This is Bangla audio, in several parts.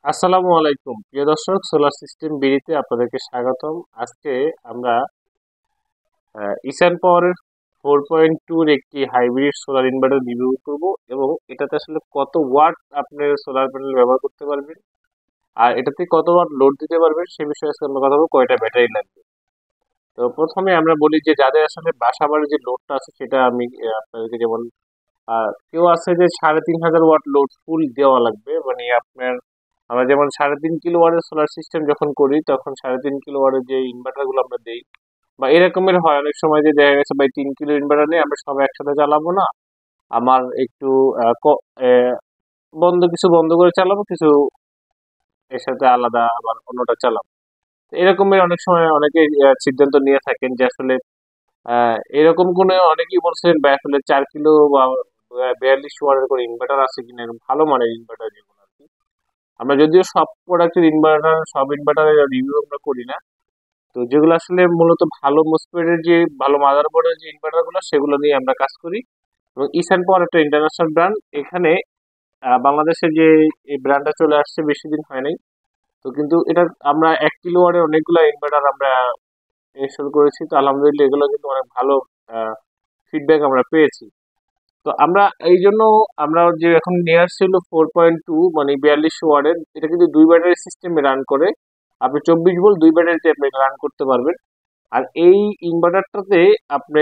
আসসালামু আলাইকুম প্রিয় দর্শক, সোলার সিস্টেম বিডিতে আপনাদেরকে স্বাগতম। আজকে আমরা ইসান পাওয়ারের 4.2 একটি হাইব্রিড সোলার ইনভার্টার রিভিউ করব এবং এটাতে আসলে কত ওয়াট আপনার সোলার প্যানেল ব্যবহার করতে পারবেন আর এটাতে কত ওয়াট লোড দিতে পারবেন সে বিষয়ে আজকে আমরা কথা বলবো। কয়টা ব্যাটারি লাগবে। তো প্রথমে আমরা বলি যে যাদের আসলে বাসা বাড়ির যে লোডটা আছে সেটা আমি আপনাদেরকে যেমন কেউ আছে যে 3,500 ওয়াট লোড ফুল দেওয়া লাগবে, মানে আপনার আমরা যেমন 3.5 কিলো ওয়াটের সোলার সিস্টেম যখন করি তখন 3.5 কিলো ওয়াটের যে ইনভার্টার গুলো আমরা দেই বা এরকমের হয় অনেক সময় যে দেখা গেছে ভাই 3 কিলো ইনভার্টার নেই, আমরা সবাই একসাথে চালাবো না, আমার একটু কিছু বন্ধ করে চালাবো, কিছু এর সাথে আলাদা আবার অন্যটা চালাবো। তো এরকমের অনেক সময় অনেকে সিদ্ধান্ত নিয়ে থাকেন যে আসলে এরকম কোনো অনেকেই বলছেন ভাই আসলে 4 কিলো বা 42 ওয়াটের করে ইনভার্টার আছে কিনা, এরকম ভালো মানের ইনভার্টার যেগুলো আর কি। আমরা যদিও সব প্রোডাক্টের ইনভার্টার সব ইনভার্টারের রিভিউ আমরা করি না, তো যেগুলো আসলে মূলত ভালো মোসপেটের যে ভালো মাদারবোর্ডের যে ইনভার্টার গুলো সেগুলো নিয়ে আমরা কাজ করি। এবং ইসান পাওয়ার একটা ইন্টারন্যাশনাল ব্র্যান্ড। এখানে বাংলাদেশে যে এই ব্র্যান্ডটা চলে আসছে বেশি দিন হয় নাই। তো কিন্তু এটা আমরা 1 কিলো ওয়াটের অনেকগুলো ইনভার্টার আমরা ইনস্টল করেছি, তো আলহামদুলিল্লাহ এগুলো কিন্তু অনেক ভালো ফিডব্যাক আমরা পেয়েছি। তো আমরা এই জন্য আমরা যে এখন নিয়ে আসছিল 4.2 মানে 42 ওয়ার্ডের, এটা কিন্তু দুই ব্যাটারি সিস্টেমে রান করে। আপনি 24 ভোল্ট দুই ব্যাটারিতে আপনি রান করতে পারবেন। আর এই ইনভার্টারটাতে আপনি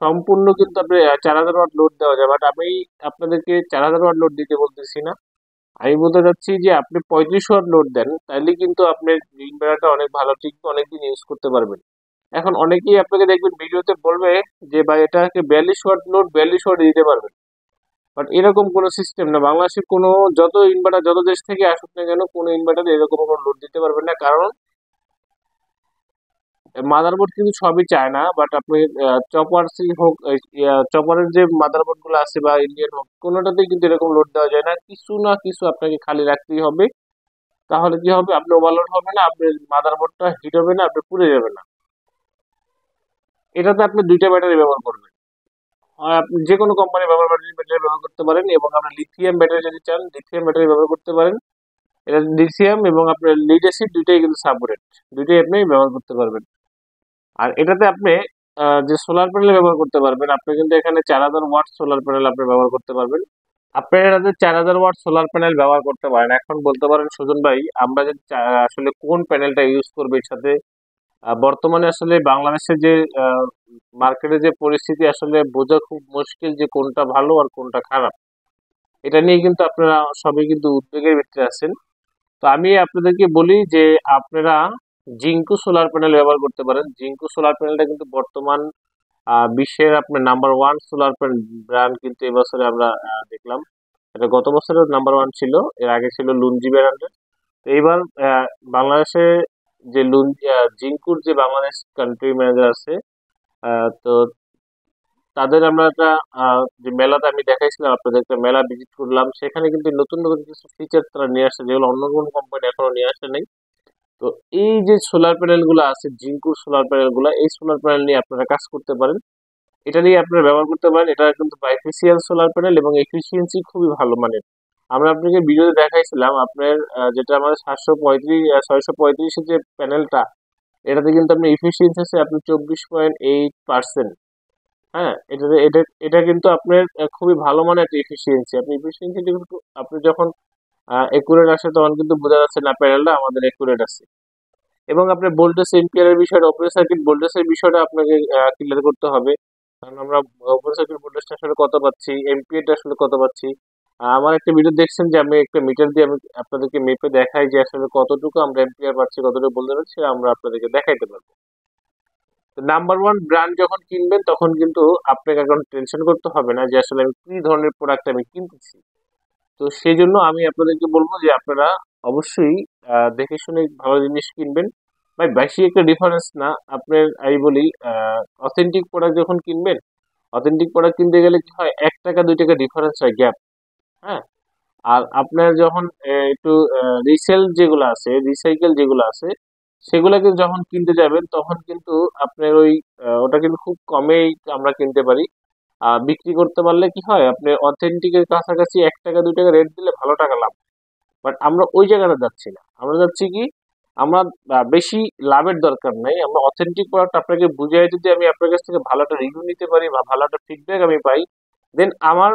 সম্পূর্ণ কিন্তু আপনি 4,000 ওয়াট লোড দেওয়া যায়, বাট আমি আপনাদেরকে 4,000 ওয়াট লোড দিতে বলতেছি না। আমি বলতে চাচ্ছি যে আপনি 35 ওয়াট লোড দেন, তাহলে কিন্তু আপনার ইনভার্টারটা অনেক ভালো টিকবে, অনেকদিন ইউজ করতে পারবেন। এখন অনেকেই আপনাকে দেখবেন ভিডিওতে বলবে যে ভাই এটাকে 42 ওয়াট লোড 42 ওয়াট দিতে পারবেন, বাট এরকম কোনো সিস্টেম না। বাংলাদেশের কোনো যত ইনভার্টার যত দেশ থেকে আসুক না কেন কোনো ইনভার্টার এরকম কোনো লোড দিতে পারবেন না, কারণ মাদারবোর্ড কিন্তু সবই চায় না। বাট আপনি চপারসই হোক, চপারের যে মাদারবোর্ড গুলো আছে বা ইন্ডিয়ান হোক, কোনোটাতেই কিন্তু এরকম লোড দেওয়া যায় না। কিছু না কিছু আপনাকে খালি রাখতেই হবে। তাহলে কি হবে, আপনি ওভারলোড হবে না, আপনার মাদারবোর্ডটা হিট হবে না, আপনি পুড়ে যাবে না। এটাতে আপনি দুইটা ব্যাটারি ব্যবহার করবেন। আপনি যে কোনো কোম্পানি ব্যাটারি ব্যাটারি ব্যবহার করতে পারেন, এবং আপনি লিথিয়াম ব্যাটারি যদি চান লিথিয়াম ব্যাটারি ব্যবহার করতে পারেন। এটা লিথিয়াম এবং আপনার লিড অ্যাসিড দুইটাই কিন্তু সাপোর্টেড, দুইটাই আপনি ব্যবহার করতে পারবেন। আর এটাতে আপনি যে সোলার প্যানেল ব্যবহার করতে পারবেন, আপনি কিন্তু এখানে 4,000 ওয়াট সোলার প্যানেল আপনি ব্যবহার করতে পারবেন। আপনি এটাতে 4,000 ওয়াট সোলার প্যানেল ব্যবহার করতে পারেন। এখন বলতে পারেন সুজন ভাই আমরা যে আসলে কোন প্যানেলটা ইউজ করবো এর সাথে, বর্তমানে আসলে বাংলাদেশের যে মার্কেটে যে পরিস্থিতি আসলে বোঝা খুব মুশকিল যে কোনটা ভালো আর কোনটা খারাপ। এটা নিয়ে কিন্তু আপনারা সবাই কিন্তু উদ্বেগের ভিতরে আছেন। তো আমি আপনাদেরকে বলি যে আপনারা জিঙ্কু সোলার প্যানেল ব্যবহার করতে পারেন। জিঙ্কু সোলার প্যানেলটা কিন্তু বর্তমান বিশ্বের আপনার নাম্বার 1 সোলার প্যানেল ব্র্যান্ড, কিন্তু এবছরে আমরা দেখলাম এটা গত বছরেও নাম্বার 1 ছিল, এর আগে ছিল লুনজি ব্র্যান্ডের। তো এইবার বাংলাদেশে যে জিঙ্কুর যে বাংলাদেশ কান্ট্রি ম্যানেজার আছে, তো তাদের আমরা একটা যে মেলাতে আমি দেখাইছিলাম আপনাদের, একটা মেলা ভিজিট করলাম, সেখানে কিন্তু নতুন নতুন কিছু ফিচার তারা নিয়ে আসছে যেগুলো অন্য কোনো কোম্পানি এখনো নিয়ে আসে নাই। তো এই যে সোলার প্যানেল গুলো আছে জিঙ্কুর সোলার প্যানেল গুলা, এই সোলার প্যানেল নিয়ে আপনারা কাজ করতে পারেন, এটা নিয়ে আপনারা ব্যবহার করতে পারেন। এটা কিন্তু বাইফেসিয়াল সোলার প্যানেল এবং এফিসিয়েন্সি খুবই ভালো মানের। আমরা আপনাকে ভিডিওতে দেখাইছিলাম আপনার যেটা আমাদের 635 যে প্যানেলটা, এটাতে কিন্তু আপনি এফিসিয়েন্সি আছে আপনার 24.8%। হ্যাঁ, এটা এটা এটা কিন্তু আপনার খুবই ভালো মানের একটা এফিসিয়েন্সি। আপনি এফিসিয়েন্সি আপনি যখন একুরেট আসে তখন কিন্তু বোঝা যাচ্ছে না প্যানেলটা আমাদের একুরেট আছে। এবং আপনার ভোল্টেজ এম্পিয়ারের বিষয়টা, ওপেন সার্কিট ভোল্টেজের বিষয়টা আপনাকে ক্লিয়ার করতে হবে। কারণ আমরা ওপেন সার্কিট ভোল্টেজটা আসলে কত পাচ্ছি, এম্পিয়ারটা আসলে কত পাচ্ছি। আমার একটা ভিডিও দেখছেন যে আমি একটা মিটার দিয়ে আমি আপনাদেরকে মেপে দেখাই যে আসলে কতটুকু আমরা এম্পিয়ার পাচ্ছি, কতটুকু বলতে পারছি, আমরা আপনাদেরকে দেখাইতে পারবো। নাম্বার 1 ব্র্যান্ড যখন কিনবেন তখন কিন্তু আপনাকে এখন টেনশন করতে হবে না যে আসলে আমি কি ধরনের প্রোডাক্ট আমি কিনতেছি। তো সেই জন্য আমি আপনাদেরকে বলবো যে আপনারা অবশ্যই দেখে শুনে ভালো জিনিস কিনবেন। ভাই বেশি একটা ডিফারেন্স না আপনার, আমি বলি অথেন্টিক প্রোডাক্ট যখন কিনবেন, অথেন্টিক প্রোডাক্ট কিনতে গেলে কি হয় 1 টাকা 2 টাকা ডিফারেন্স হয়, গ্যাপ। হ্যাঁ, আর আপনার যখন একটু রিসেল যেগুলো আছে, রিসাইকেল যেগুলো আছে, সেগুলোকে যখন কিনতে যাবেন তখন কিন্তু আপনার ওই ওটা কিন্তু খুব কমেই আমরা কিনতে পারি। বিক্রি করতে পারলে কি হয়, আপনি অথেন্টিকের কাছাকাছি 1 টাকা 2 টাকা রেট দিলে ভালো টাকা লাভ। বাট আমরা ওই জায়গাটা যাচ্ছি না। আমরা যাচ্ছি কি, আমরা বেশি লাভের দরকার নাই, আমরা অথেন্টিক প্রোডাক্ট আপনাকে বুঝিয়ে যদি আমি আপনার কাছ থেকে ভালো একটা রিভিউ নিতে পারি বা ভালো একটা ফিডব্যাক আমি পাই, দেন আমার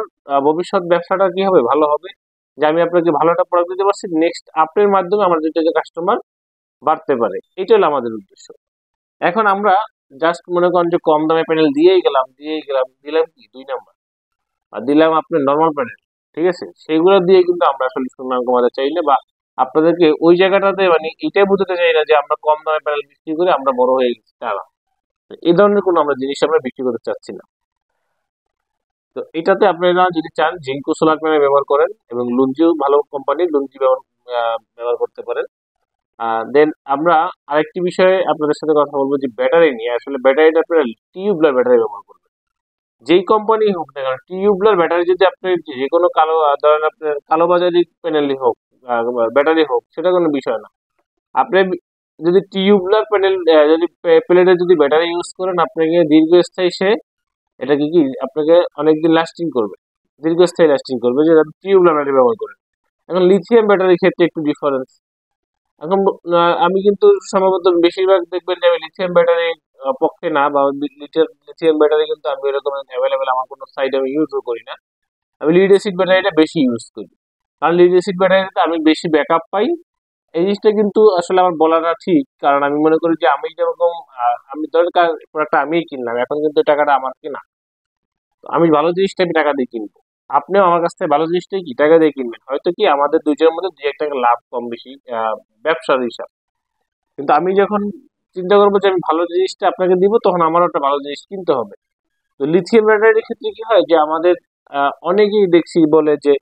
ভবিষ্যৎ ব্যবসাটা কি হবে, ভালো হবে। যে আমি আপনাকে ভালো একটা প্রোডাক্ট দিতে পারছি, নেক্সট আপনার মাধ্যমে আমার দুটো কাস্টমার বাড়তে পারে, এটা হলো আমাদের উদ্দেশ্য। এখন আমরা জাস্ট মনে করেন যে কম দামে প্যানেল দিয়েই গেলাম দিলাম কি 2 নাম্বার, আর দিলাম আপনার নর্মাল প্যানেল, ঠিক আছে, সেগুলো দিয়ে কিন্তু আমরা আসলে সুনাম কমাতে চাই না, বা আপনাদেরকে ওই জায়গাটাতে মানে এটাই বোঝাতে চাই না যে আমরা কম দামে প্যানেল বিক্রি করে আমরা বড় হয়ে গেছি, তা না। এই ধরনের কোনো আমরা জিনিস আমরা বিক্রি করতে চাচ্ছি না। তো এটাতে আপনারা যদি চান জিঙ্কো সোলার প্যানেল ব্যবহার করেন, এবং লুঞ্জিও ভালো কোম্পানি, লুঞ্জি ব্যবহার করতে পারেন। দেন আমরা আরেকটি বিষয়ে আপনাদের সাথে কথা বলবো যে ব্যাটারি নিয়ে। আসলে ব্যাটারিটা আপনারা টিউবলার ব্যাটারি ব্যবহার করবেন, যেই কোম্পানি হোক না কেন। টিউবলার ব্যাটারি যদি আপনি যে কোনো কালো ধরেন আপনার কালোবাজারি প্যানেলই হোক, ব্যাটারি হোক, সেটা কোনো বিষয় না। আপনি যদি টিউবলার প্যানেল যদি প্লেটের যদি ব্যাটারি ইউজ করেন, আপনাকে দীর্ঘস্থায়ী সে এটা কি কি আপনাকে অনেকদিন লাস্টিং করবে, দীর্ঘস্থায়ী লাস্টিং করবে, যে আপনি টিউবলার ব্যাটারি ব্যবহার করেন। এখন লিথিয়াম ব্যাটারির ক্ষেত্রে একটু ডিফারেন্স। এখন আমি কিন্তু সম্ভবত বেশিরভাগ দেখবেন যে আমি লিথিয়াম ব্যাটারি পক্ষে না, বা লিথিয়াম ব্যাটারি কিন্তু আমি এরকম অ্যাভেলেবেল আমার কোনো সাইড আমি ইউজও করি না। আমি লিড অ্যাসিড ব্যাটারিটা বেশি ইউজ করি, কারণ লিড অ্যাসিড ব্যাটারিতে আমি বেশি ব্যাকআপ পাই। এই জিনিসটা কিন্তু আসলে আমার বলাটা ঠিক, কারণ আমি মনে করি যে আমি যেরকম আমি ধরেন প্রোডাক্টটা আমিই কিনলাম, এখন কিন্তু টাকাটা আমার কিনা, তো আমি ভালো জিনিসটা আমি টাকা দিয়ে কিনবো। আপনিও আমার কাছ থেকে ভালো জিনিসটাই কি টাকা দিয়ে কিনবেন, হয়তো কি আমাদের দুইজনের মধ্যে 2-1 টাকা লাভ কম বেশি ব্যবসার হিসাব। কিন্তু আমি যখন চিন্তা করবো যে আমি ভালো জিনিসটা আপনাকে দিব, তখন আমারও একটা ভালো জিনিস কিনতে হবে। তো লিথিয়াম ব্যাটারির ক্ষেত্রে কি হয় যে আমাদের অনেকেই দেখছি বলে যে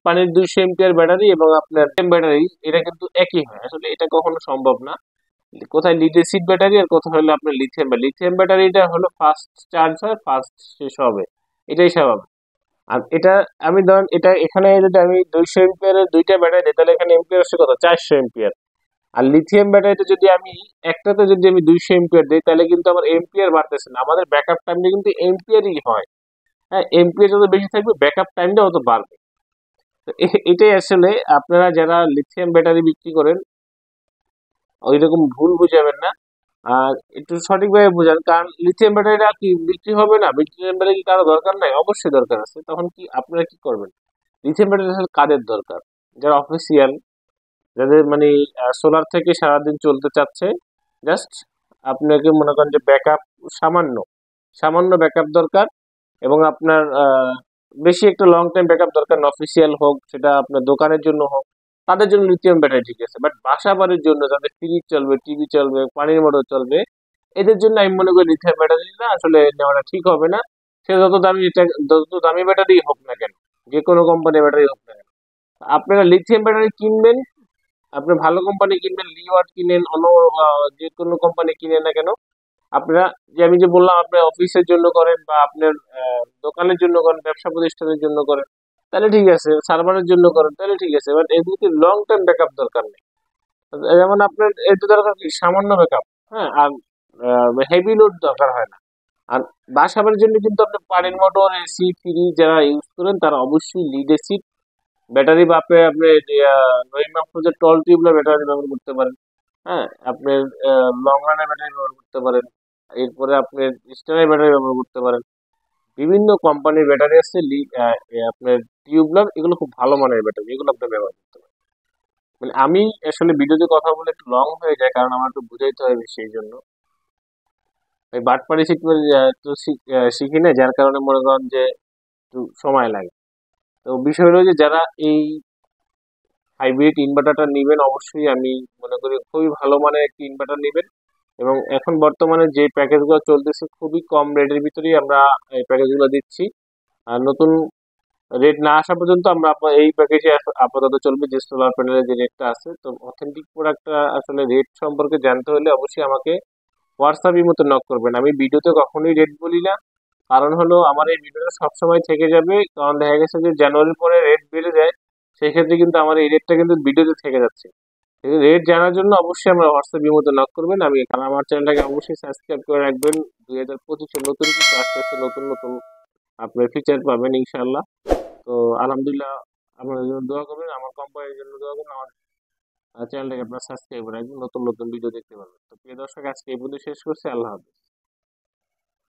পানির 200 এম্পিয়ার ব্যাটারি এবং আপনার ব্যাটারি এটা কিন্তু একই হয়, আসলে এটা কখনো সম্ভব না। কোথায় লিড অ্যাসিড ব্যাটারি আর কোথায় হলো আপনার লিথিয়াম ব্যাটারিটা হলো ফাস্ট চার্জ হয়, ফাস্ট শেষ হবে, এটাই স্বাভাবিক। আর এটা আমি ধরেন এটা এখানে যদি আমি 200 এম্পিয়ারের দুইটা ব্যাটারি দিই, তাহলে এখানে এম্পিয়ার হচ্ছে কত, 400 এম্পিয়ার। আর লিথিয়াম ব্যাটারিতে যদি আমি একটাতে যদি আমি 200 এম্পিয়ার দিই, তাহলে কিন্তু আমার এম্পিয়ার বাড়তেছে না, আমাদের ব্যাকআপ টাইমটা কিন্তু এম্পিয়ারই হয়। হ্যাঁ, এম্পিয়ার যত বেশি থাকবে ব্যাকআপ টাইমটা তত বাড়বে। তো এটাই আসলে আপনারা যারা লিথিয়াম ব্যাটারি বিক্রি করেন ওই রকম ভুল বুঝাবেন না, আর একটু সঠিকভাবে বোঝান। কারণ লিথিয়াম ব্যাটারিটা কি বিক্রি হবে না, লিথিয়াম ব্যাটারি কি কারো দরকার নাই, অবশ্যই দরকার আছে। তখন কি আপনারা কি করবেন, লিথিয়াম ব্যাটারি আসলে কাদের দরকার, যারা অফিসিয়াল, যাদের মানে সোলার থেকে সারাদিন চলতে চাচ্ছে, জাস্ট আপনাকে মনে করেন যে ব্যাকআপ সামান্য সামান্য ব্যাকআপ দরকার, এবং আপনার বেশি একটা লং টাইম ব্যাকআপ দরকার না, অফিসিয়াল হোক সেটা আপনার দোকানের জন্য হোক, তাদের জন্য লিথিয়াম ব্যাটারি ঠিক আছে। বাট বাসা বাড়ির জন্য যাদের ফ্রিজ চলবে, টিভি চলবে, পানির মোটর চলবে, এদের জন্য আমি মনে করি লিথিয়াম ব্যাটারিটা আসলে নেওয়াটা ঠিক হবে না। সে যত দামি ব্যাটারি হোক না কেন, যে কোনো কোম্পানির ব্যাটারি হোক না কেন, আপনারা লিথিয়াম ব্যাটারি কিনবেন, আপনি ভালো কোম্পানি কিনবেন, লিওয়াট কিনেন, অন্য যে কোনো কোম্পানি কিনেন না কেন, আপনারা যে আমি যে বললাম আপনার অফিসের জন্য করেন বা আপনার দোকানের জন্য করেন, ব্যবসা প্রতিষ্ঠানের জন্য করেন, তাহলে ঠিক আছে, সার্ভারের জন্য করেন তাহলে ঠিক আছে, বাট এদিকে লং টার্ম ব্যাকআপ দরকার নেই। যেমন আপনার এতে দরকার কি সামান্য ব্যাকআপ, হ্যাঁ, আর হেভি লোড দরকার হয় না। আর বাসাবাড়ির জন্য কিন্তু আপনি পানির মোটর, এসি, ফ্রিজ যারা ইউজ করেন তারা অবশ্যই লিড অ্যাসিড ব্যাটারি বা আপনি রহিম মাহফুজের টল টিউবলার ব্যাটারি ব্যবহার করতে পারেন। হ্যাঁ, আপনি লং রানের ব্যাটারি ব্যবহার করতে পারেন, এরপরে আপনি স্টারের ব্যাটারি ব্যবহার করতে পারেন। বিভিন্ন কোম্পানির ব্যাটারি আছে, আপনার টিউবলার, এগুলো খুব ভালো মানের ব্যাটারি, এগুলো আপনি ব্যবহার করতে পারেন। মানে আমি আসলে ভিডিওতে কথা বলে একটু লং হয়ে যায়, কারণ আমার একটু বুঝাইতে হয় সেই জন্য। এই বাটপাড়ি শিখতে তো শিখি না, যার কারণে মনে করেন যে একটু সময় লাগে। তো বিষয় হলো যে যারা এই হাইব্রিড ইনভার্টারটা নেবেন, অবশ্যই আমি মনে করি খুবই ভালো মানের একটি ইনভার্টার নেবেন। এবং এখন বর্তমানে যে প্যাকেজগুলো চলতেছে খুবই কম রেটের ভিতরেই আমরা এই প্যাকেজগুলো দিচ্ছি। আর নতুন রেট না আসা পর্যন্ত আমরা এই প্যাকেজে আপাতত চলবে, যে সোলার প্যানেলের যে রেটটা আছে। তো অথেন্টিক প্রোডাক্টটা আসলে রেট সম্পর্কে জানতে হলে অবশ্যই আমাকে হোয়াটসঅ্যাপের মতো নক করবেন। আমি ভিডিওতে কখনোই রেট বলি না, কারণ হলো আমার এই ভিডিওটা সবসময় থেকে যাবে, কারণ দেখা গেছে যে জানুয়ারির পরে রেট বেড়ে যায়, সেই ক্ষেত্রে কিন্তু আমার এই রেটটা কিন্তু ভিডিওতে থেকে যাচ্ছে। রেট জানার জন্য অবশ্যই আমরা হোয়াটসঅ্যাপ মতো নক করবেন। আমি আমার চ্যানেলটাকে অবশ্যই সাবস্ক্রাইব করে রাখবেন। 2025 নতুন কিছু আসতেছে, নতুন নতুন আপনার ফিচার পাবেন ইনশাল্লাহ। তো আলহামদুলিল্লাহ, আপনাদের জন্য দোয়া করবেন, আমার কোম্পানির জন্য দোয়া করবেন, আমার চ্যানেলটাকে আপনার সাবস্ক্রাইব রাখবেন, নতুন নতুন ভিডিও দেখতে পারবেন। তো প্রিয় দর্শক, আজকে এই পর্যন্ত শেষ করছি। আল্লাহ হাফেজ।